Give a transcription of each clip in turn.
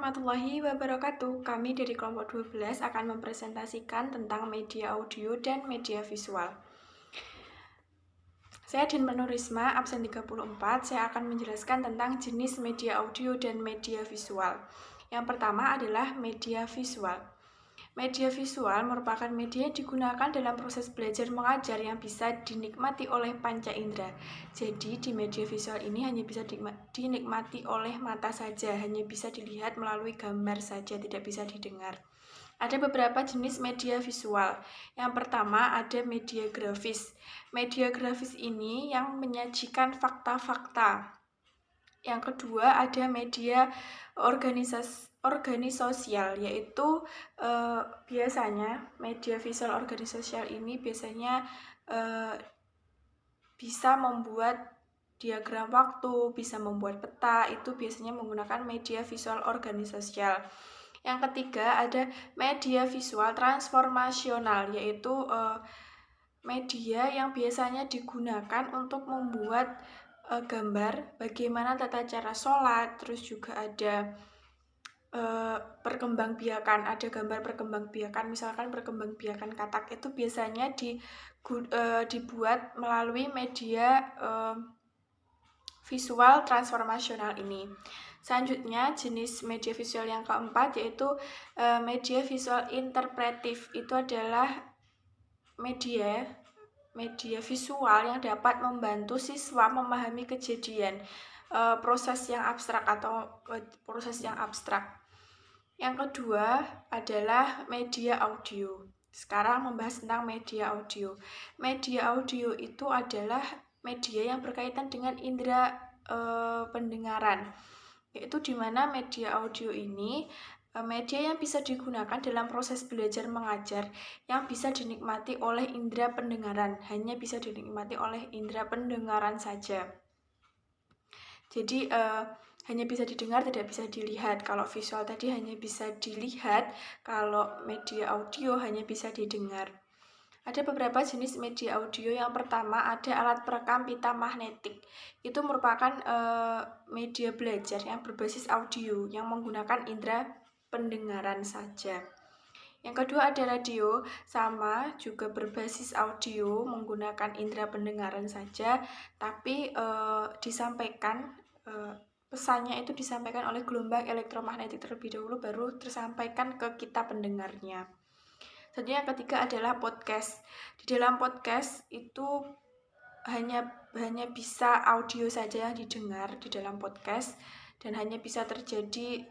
warahmatullahi wabarakatuh. Kami dari kelompok 12 akan mempresentasikan tentang media audio dan media visual. Saya Dinma Nurisma, absen 34. Saya akan menjelaskan tentang jenis media audio dan media visual. Yang pertama adalah media visual. Media visual merupakan media yang digunakan dalam proses belajar mengajar yang bisa dinikmati oleh panca indera. Jadi di media visual ini hanya bisa dinikmati oleh mata saja, hanya bisa dilihat melalui gambar saja, tidak bisa didengar. Ada beberapa jenis media visual. Yang pertama ada media grafis. Media grafis ini yang menyajikan fakta-fakta. Yang kedua ada media organisasial, yaitu biasanya media visual organisasial ini biasanya bisa membuat diagram waktu, bisa membuat peta, itu biasanya menggunakan media visual organisasial. Yang ketiga ada media visual transformasional, yaitu media yang biasanya digunakan untuk membuat gambar bagaimana tata cara sholat, terus juga ada perkembangbiakan, ada gambar perkembangbiakan, misalkan perkembangbiakan katak itu biasanya dibuat melalui media visual transformasional ini. Selanjutnya jenis media visual yang keempat yaitu media visual interpretif. Itu adalah media visual yang dapat membantu siswa memahami kejadian, proses yang abstrak. Yang kedua adalah media audio. Sekarang membahas tentang media audio. Media audio itu adalah media yang berkaitan dengan indera pendengaran, yaitu di mana media audio ini media yang bisa digunakan dalam proses belajar mengajar yang bisa dinikmati oleh indera pendengaran, hanya bisa dinikmati oleh indera pendengaran saja. Jadi hanya bisa didengar, tidak bisa dilihat. Kalau visual tadi hanya bisa dilihat, kalau media audio hanya bisa didengar. Ada beberapa jenis media audio. Yang pertama ada alat perekam pita magnetik. Itu merupakan media belajar yang berbasis audio yang menggunakan indera pendengaran saja. Yang kedua ada radio, sama juga berbasis audio menggunakan indera pendengaran saja, tapi pesannya itu disampaikan oleh gelombang elektromagnetik terlebih dahulu, baru tersampaikan ke kita pendengarnya. Selanjutnya yang ketiga adalah podcast. Di dalam podcast itu hanya bisa audio saja yang didengar di dalam podcast, dan hanya bisa terjadi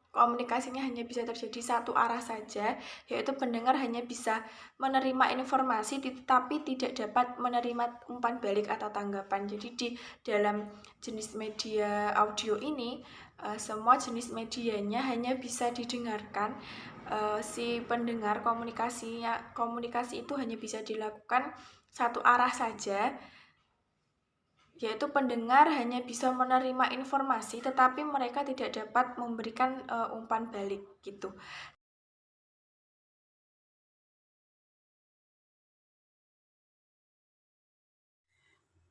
komunikasinya hanya bisa terjadi satu arah saja, yaitu pendengar hanya bisa menerima informasi tetapi tidak dapat menerima umpan balik atau tanggapan. Jadi di dalam jenis media audio ini semua jenis medianya hanya bisa didengarkan. Si pendengar komunikasi itu hanya bisa dilakukan satu arah saja, yaitu pendengar hanya bisa menerima informasi tetapi mereka tidak dapat memberikan umpan balik gitu.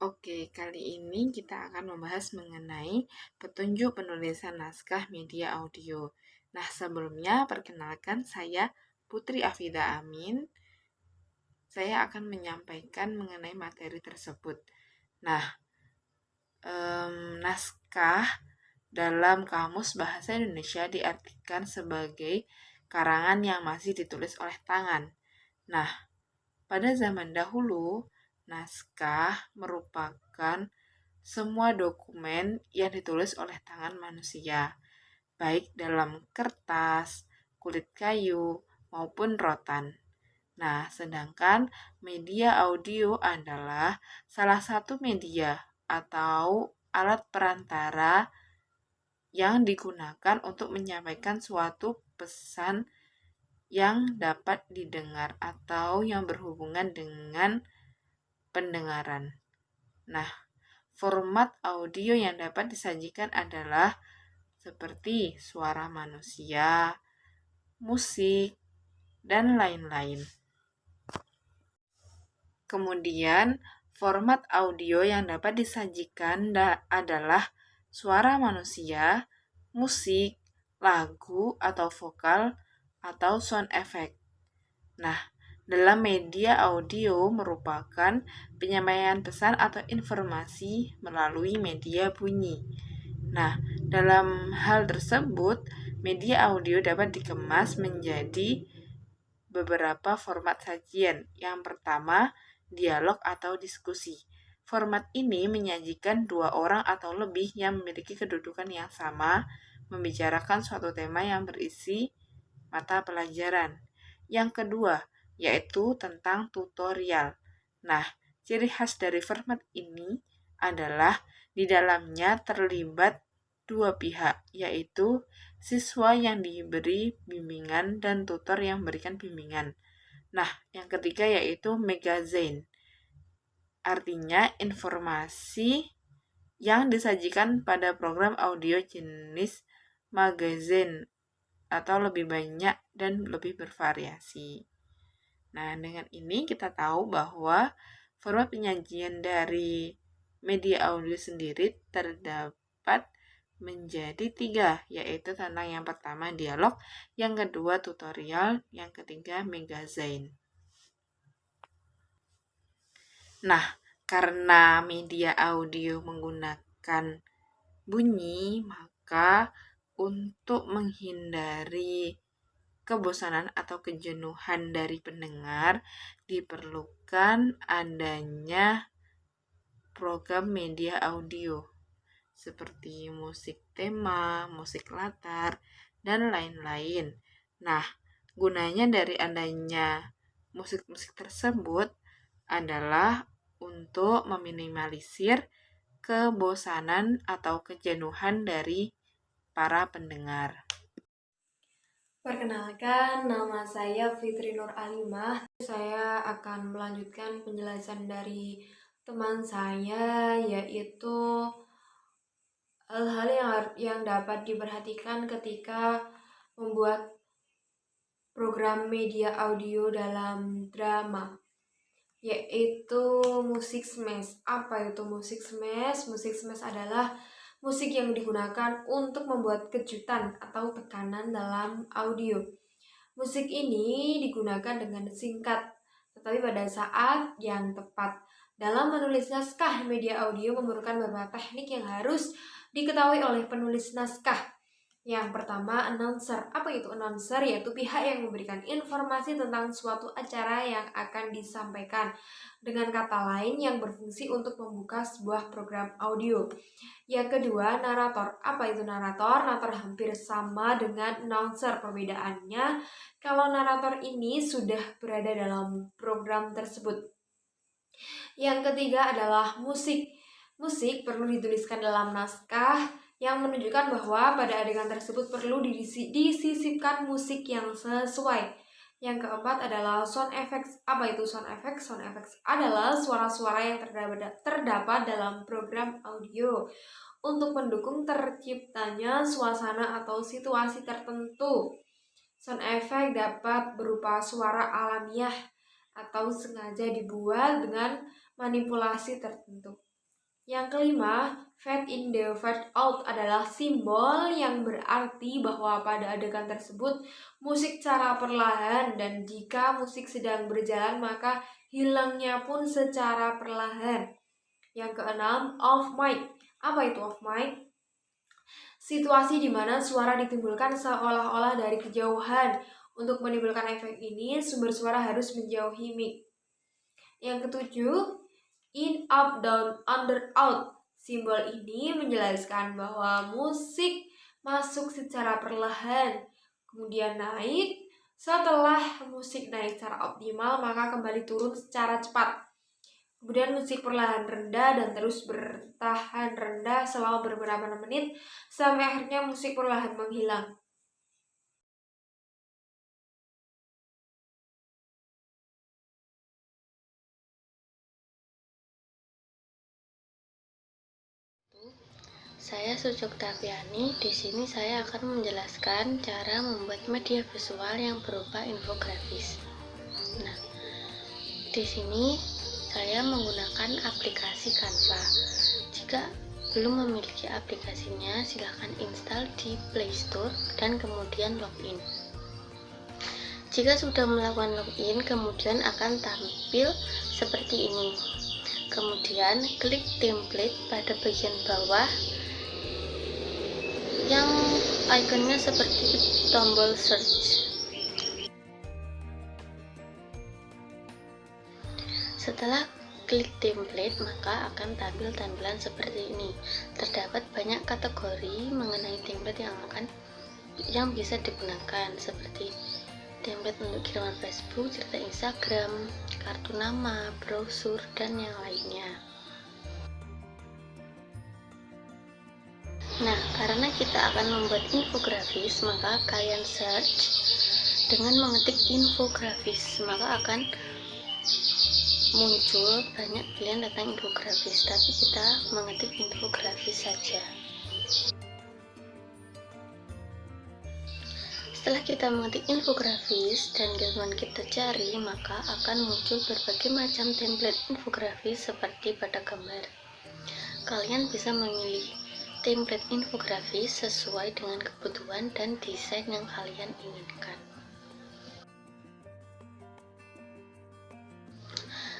Oke, kali ini kita akan membahas mengenai petunjuk penulisan naskah media audio. Nah, sebelumnya perkenalkan saya Putri Afida Amin. Saya akan menyampaikan mengenai materi tersebut. Nah, naskah dalam Kamus Bahasa Indonesia diartikan sebagai karangan yang masih ditulis oleh tangan. Nah, pada zaman dahulu, naskah merupakan semua dokumen yang ditulis oleh tangan manusia, baik dalam kertas, kulit kayu, maupun rotan. Nah, sedangkan media audio adalah salah satu media atau alat perantara yang digunakan untuk menyampaikan suatu pesan yang dapat didengar atau yang berhubungan dengan pendengaran. Nah, format audio yang dapat disajikan adalah seperti suara manusia, musik, dan lain-lain. Kemudian, format audio yang dapat disajikan adalah suara manusia, musik, lagu atau vokal, atau sound effect. Nah, dalam media audio merupakan penyampaian pesan atau informasi melalui media bunyi. Nah, dalam hal tersebut, media audio dapat dikemas menjadi beberapa format sajian. Yang pertama, dialog atau diskusi. Format ini menyajikan dua orang atau lebih yang memiliki kedudukan yang sama, membicarakan suatu tema yang berisi mata pelajaran. Yang kedua, yaitu tentang tutorial. Nah, ciri khas dari format ini adalah di dalamnya terlibat dua pihak, yaitu siswa yang diberi bimbingan dan tutor yang memberikan bimbingan. Nah, yang ketiga yaitu magazine. Artinya informasi yang disajikan pada program audio jenis magazine atau lebih banyak dan lebih bervariasi. Nah, dengan ini kita tahu bahwa format penyajian dari media audio sendiri terdapat menjadi 3, yaitu tentang yang pertama dialog, yang kedua tutorial, yang ketiga magazine. Nah, karena media audio menggunakan bunyi, maka untuk menghindari kebosanan atau kejenuhan dari pendengar, diperlukan adanya program media audio seperti musik tema, musik latar, dan lain-lain. Nah, gunanya dari adanya musik-musik tersebut adalah untuk meminimalisir kebosanan atau kejenuhan dari para pendengar. Perkenalkan, nama saya Fitri Nur Alimah. Saya akan melanjutkan penjelasan dari teman saya, yaitu hal-hal yang dapat diperhatikan ketika membuat program media audio dalam drama, yaitu musik smash. Apa itu musik smash? Musik smash adalah musik yang digunakan untuk membuat kejutan atau tekanan dalam audio. Musik ini digunakan dengan singkat, tetapi pada saat yang tepat. Dalam menulis naskah media audio memerlukan beberapa teknik yang harus diketahui oleh penulis naskah. Yang pertama, announcer. Apa itu announcer? Yaitu pihak yang memberikan informasi tentang suatu acara yang akan disampaikan. Dengan kata lain, yang berfungsi untuk membuka sebuah program audio. Yang kedua, narator. Apa itu narator? Narator hampir sama dengan announcer. Perbedaannya, kalau narator ini sudah berada dalam program tersebut. Yang ketiga adalah musik. Musik perlu dituliskan dalam naskah yang menunjukkan bahwa pada adegan tersebut perlu disisipkan musik yang sesuai. Yang keempat adalah sound effects. Apa itu sound effects? Sound effects adalah suara-suara yang terdapat dalam program audio untuk mendukung terciptanya suasana atau situasi tertentu. Sound effect dapat berupa suara alamiah atau sengaja dibuat dengan manipulasi tertentu. Yang kelima, fade in the fade out adalah simbol yang berarti bahwa pada adegan tersebut musik secara perlahan, dan jika musik sedang berjalan maka hilangnya pun secara perlahan. Yang keenam, off mic. Apa itu off mic? Situasi di mana suara ditimbulkan seolah-olah dari kejauhan. Untuk menimbulkan efek ini, sumber suara harus menjauhi mic. Yang ketujuh, in, up, down, under, out. Simbol ini menjelaskan bahwa musik masuk secara perlahan, kemudian naik. Setelah musik naik secara optimal, maka kembali turun secara cepat. Kemudian musik perlahan rendah dan terus bertahan rendah selama beberapa menit sampai akhirnya musik perlahan menghilang. Saya Sucuk Tapiani. Di sini saya akan menjelaskan cara membuat media visual yang berupa infografis. Nah, di sini saya menggunakan aplikasi Canva. Jika belum memiliki aplikasinya, silahkan install di Play Store dan kemudian login. Jika sudah melakukan login, kemudian akan tampil seperti ini. Kemudian klik template pada bagian bawah yang ikonnya seperti tombol search. Setelah klik template, maka akan tampil tampilan seperti ini. Terdapat banyak kategori mengenai template yang bisa digunakan, seperti template untuk kiriman Facebook, cerita Instagram, kartu nama, brosur, dan yang lainnya. Nah, karena kita akan membuat infografis, maka kalian search dengan mengetik infografis, maka akan muncul banyak pilihan tentang infografis, tapi kita mengetik infografis saja. Setelah kita mengetik infografis dan kemudian kita cari, maka akan muncul berbagai macam template infografis seperti pada gambar. Kalian bisa memilih template infografis sesuai dengan kebutuhan dan desain yang kalian inginkan.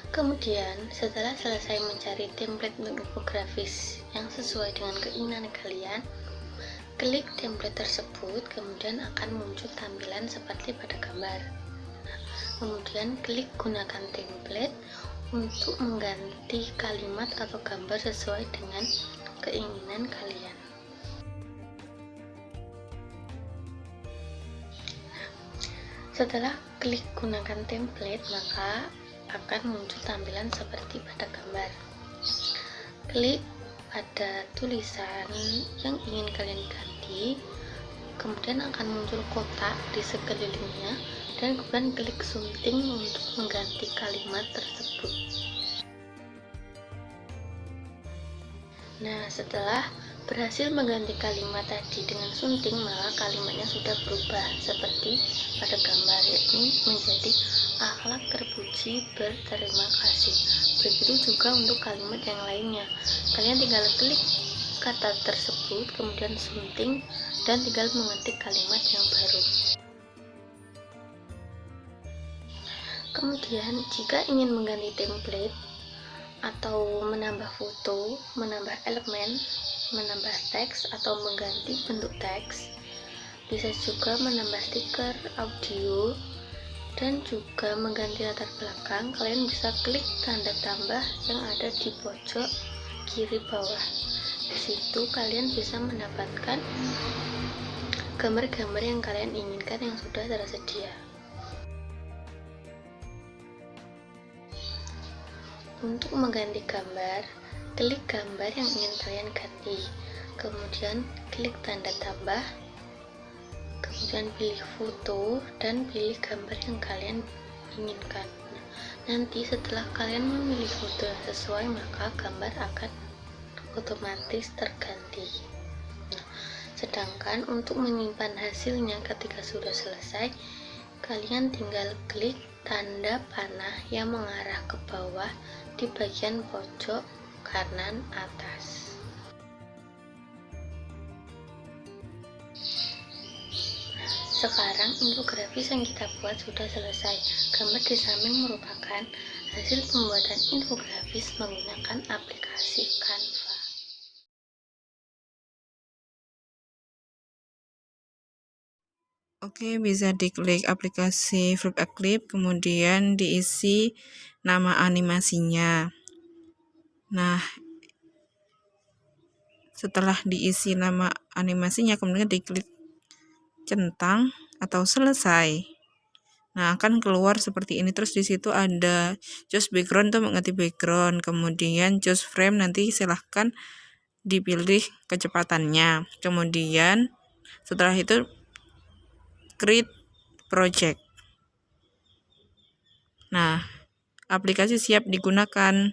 Kemudian, setelah selesai mencari template untuk infografis yang sesuai dengan keinginan kalian, klik template tersebut, kemudian akan muncul tampilan seperti pada gambar. Kemudian klik gunakan template untuk mengganti kalimat atau gambar sesuai dengan keinginan kalian. Setelah klik gunakan template, maka akan muncul tampilan seperti pada gambar. Klik pada tulisan yang ingin kalian ganti, kemudian akan muncul kotak di sekelilingnya, dan kemudian klik sunting untuk mengganti kalimat tersebut. Nah, setelah berhasil mengganti kalimat tadi dengan sunting, maka kalimatnya sudah berubah seperti pada gambar, yakni menjadi akhlak terpuji, berterima kasih. Begitu juga untuk kalimat yang lainnya. Kalian tinggal klik kata tersebut, kemudian sunting, dan tinggal mengetik kalimat yang baru. Kemudian, jika ingin mengganti template atau menambah foto, menambah elemen, menambah teks, atau mengganti bentuk teks, bisa juga menambah stiker, audio, dan juga mengganti latar belakang. Kalian bisa klik tanda tambah yang ada di pojok kiri bawah. Di situ kalian bisa mendapatkan gambar-gambar yang kalian inginkan yang sudah tersedia. Untuk mengganti gambar, klik gambar yang ingin kalian ganti, kemudian klik tanda tambah, kemudian pilih foto dan pilih gambar yang kalian inginkan. Nanti setelah kalian memilih foto yang sesuai, maka gambar akan otomatis terganti. Sedangkan untuk menyimpan hasilnya ketika sudah selesai, kalian tinggal klik tanda panah yang mengarah ke bawah di bagian pojok kanan atas. Sekarang infografis yang kita buat sudah selesai. Gambar di samping merupakan hasil pembuatan infografis menggunakan aplikasi Canva. Oke, bisa diklik aplikasi Fruit Eclipse, kemudian diisi nama animasinya. Nah, setelah diisi nama animasinya, kemudian diklik centang atau selesai. Nah, akan keluar seperti ini. Terus di situ ada choose background untuk mengganti background, kemudian choose frame, nanti silahkan dipilih kecepatannya. Kemudian setelah itu create project. Nah, aplikasi siap digunakan.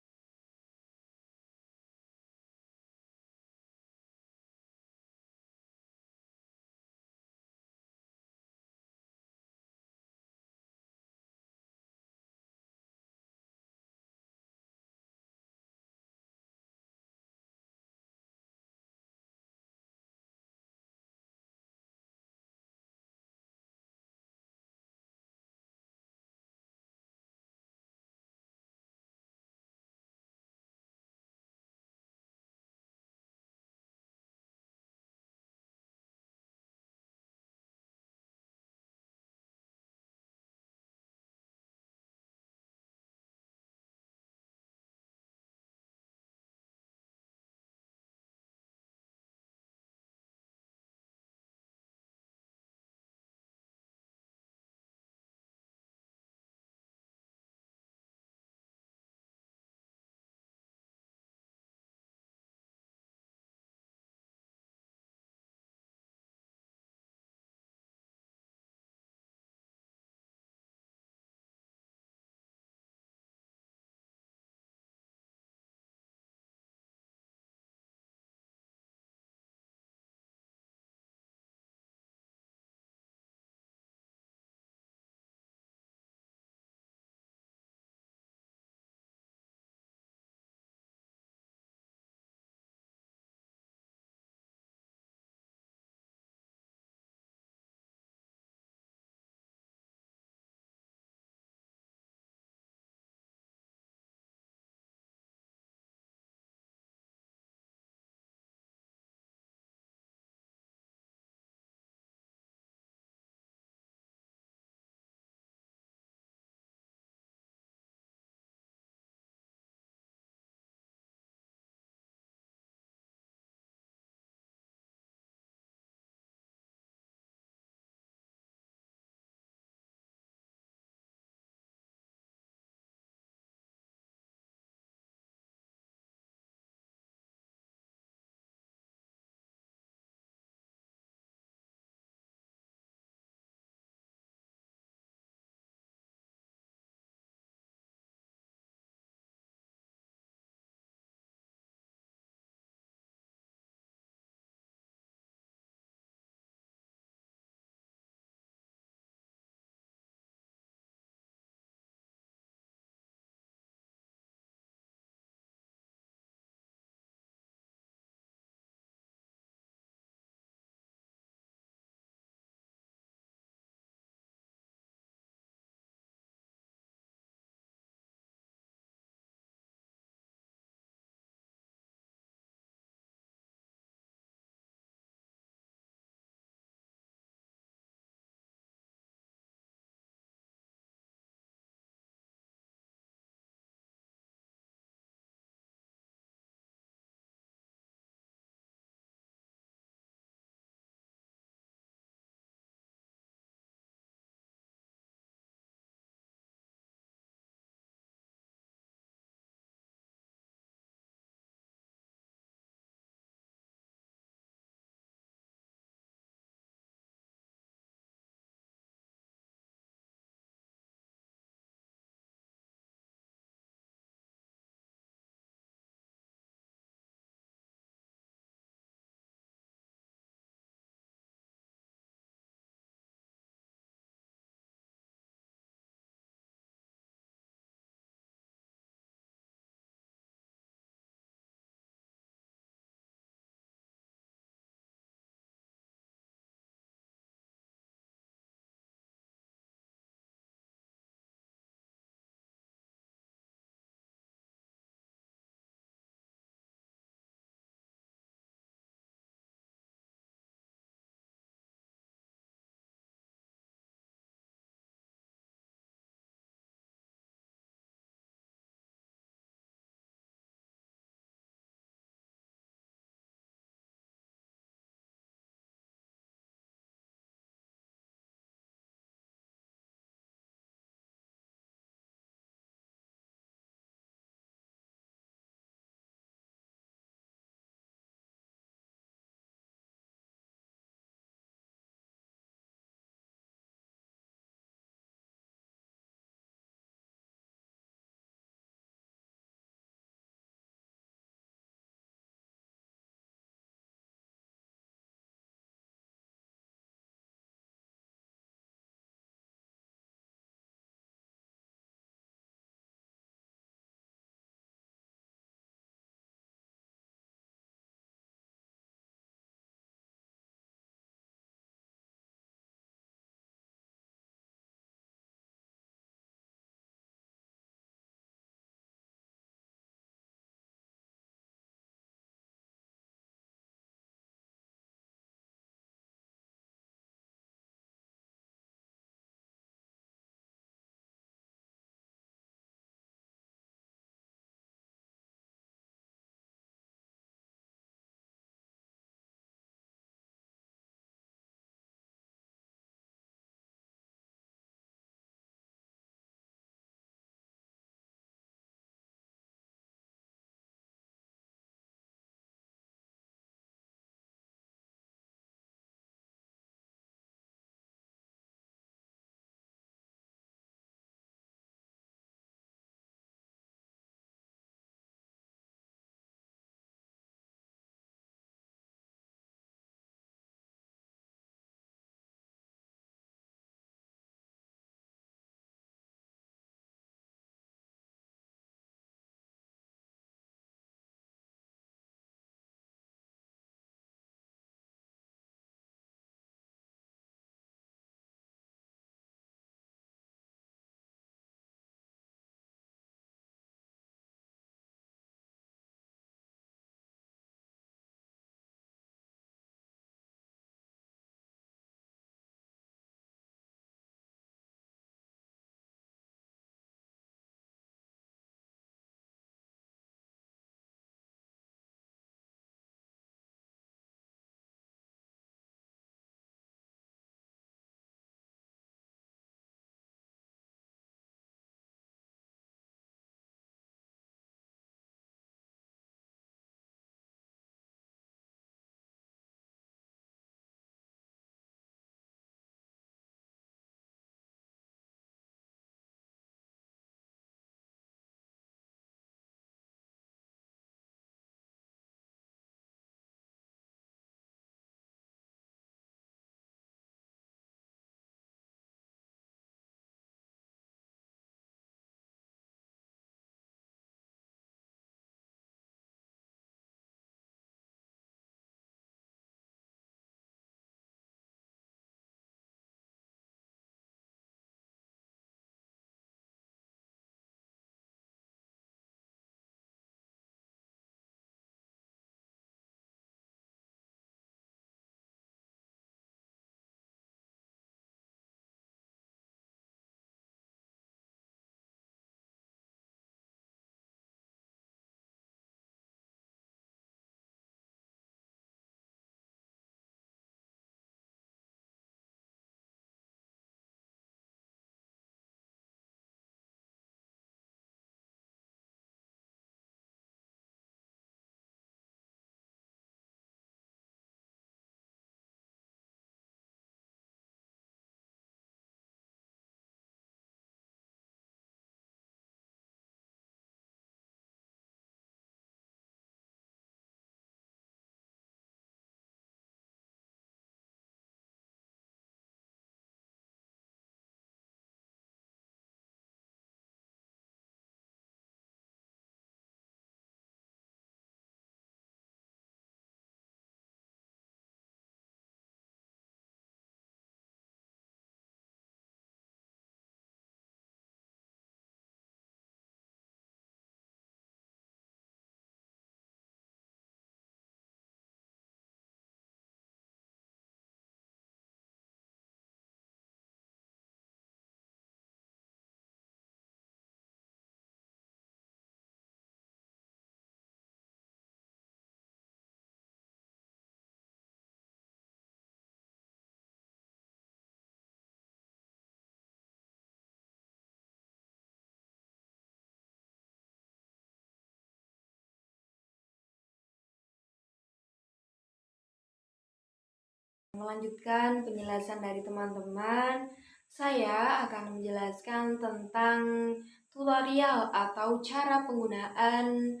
melanjutkan penjelasan dari teman-teman, saya akan menjelaskan tentang tutorial atau cara penggunaan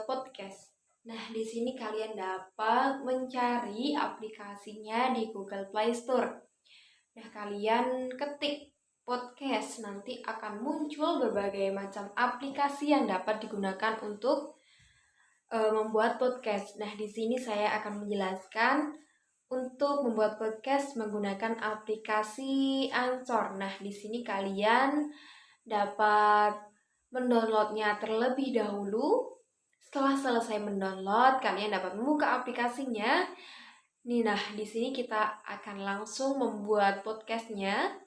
podcast. Nah, di sini kalian dapat mencari aplikasinya di Google Play Store. Nah, kalian ketik podcast, nanti akan muncul berbagai macam aplikasi yang dapat digunakan untuk membuat podcast. Nah, di sini saya akan menjelaskan untuk membuat podcast menggunakan aplikasi Anchor. Nah, di sini kalian dapat mendownloadnya terlebih dahulu. Setelah selesai mendownload, kalian dapat membuka aplikasinya. Nah, di sini kita akan langsung membuat podcastnya.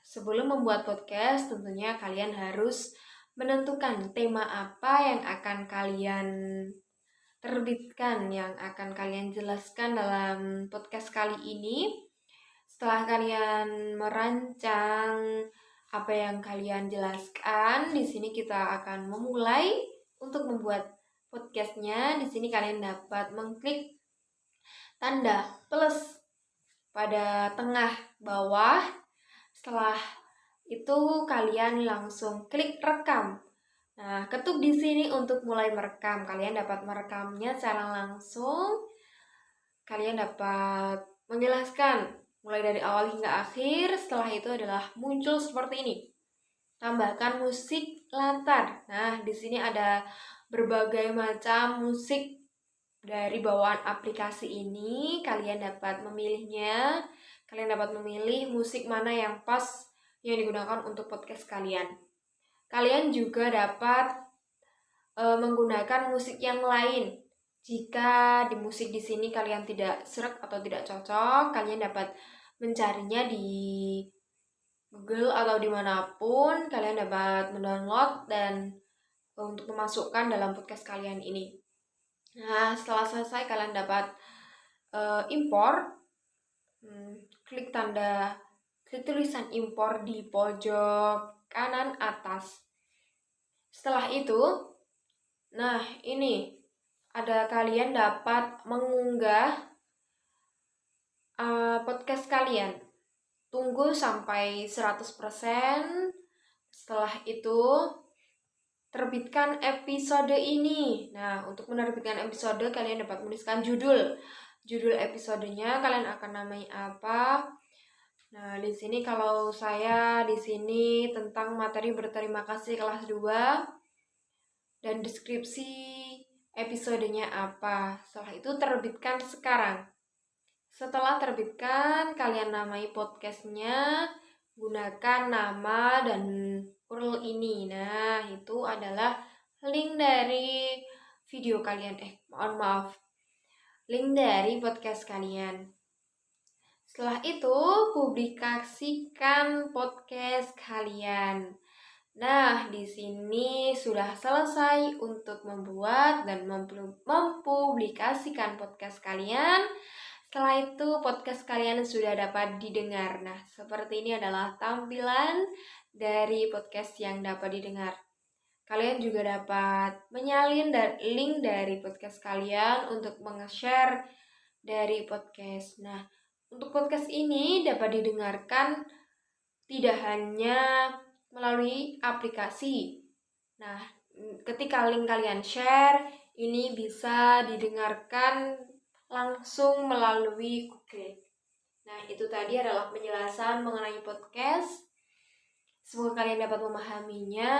Sebelum membuat podcast, tentunya kalian harus menentukan tema apa yang akan kalian terbitkan, yang akan kalian jelaskan dalam podcast kali ini. Setelah kalian merancang apa yang kalian jelaskan, di sini kita akan memulai untuk membuat podcastnya. Di sini kalian dapat mengklik tanda plus pada tengah bawah. Setelah itu kalian langsung klik rekam. Nah, ketuk di sini untuk mulai merekam. Kalian dapat merekamnya secara langsung. Kalian dapat menjelaskan mulai dari awal hingga akhir. Setelah itu adalah muncul seperti ini. Tambahkan musik latar. Nah, di sini ada berbagai macam musik dari bawaan aplikasi ini. Kalian dapat memilihnya. Kalian dapat memilih musik mana yang pas yang digunakan untuk podcast kalian. Kalian juga dapat menggunakan musik yang lain. Jika di musik di sini kalian tidak sreg atau tidak cocok, kalian dapat mencarinya di Google atau dimanapun. Kalian dapat mendownload dan untuk memasukkan dalam podcast kalian ini. Nah, setelah selesai kalian dapat impor. Klik tulisan impor di pojok kanan atas. Setelah itu, nah ini ada kalian dapat mengunggah podcast kalian. Tunggu sampai 100%. Setelah itu terbitkan episode ini. Nah, untuk menerbitkan episode kalian dapat menuliskan judul episodenya, kalian akan namai apa. Nah, di sini kalau saya di sini tentang materi berterima kasih kelas 2 dan deskripsi episodenya apa. Setelah itu terbitkan sekarang. Setelah terbitkan, kalian namai podcastnya, gunakan nama dan URL ini. Nah, itu adalah link dari video kalian. Link dari podcast kalian. Setelah itu, publikasikan podcast kalian. Nah, di sini sudah selesai untuk membuat dan mempublikasikan podcast kalian. Setelah itu, podcast kalian sudah dapat didengar. Nah, seperti ini adalah tampilan dari podcast yang dapat didengar. Kalian juga dapat menyalin link dari podcast kalian untuk meng-share dari podcast. Nah, untuk podcast ini dapat didengarkan tidak hanya melalui aplikasi. Nah, ketika link kalian share, ini bisa didengarkan langsung melalui Google. Nah, itu tadi adalah penjelasan mengenai podcast. Semoga kalian dapat memahaminya.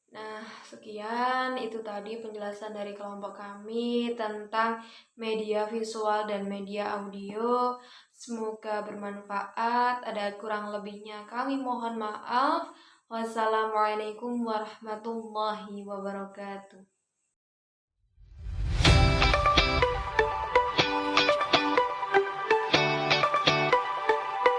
Nah, sekian itu tadi penjelasan dari kelompok kami tentang media visual dan media audio. Semoga bermanfaat. Ada kurang lebihnya kami mohon maaf. Wassalamualaikum warahmatullahi wabarakatuh.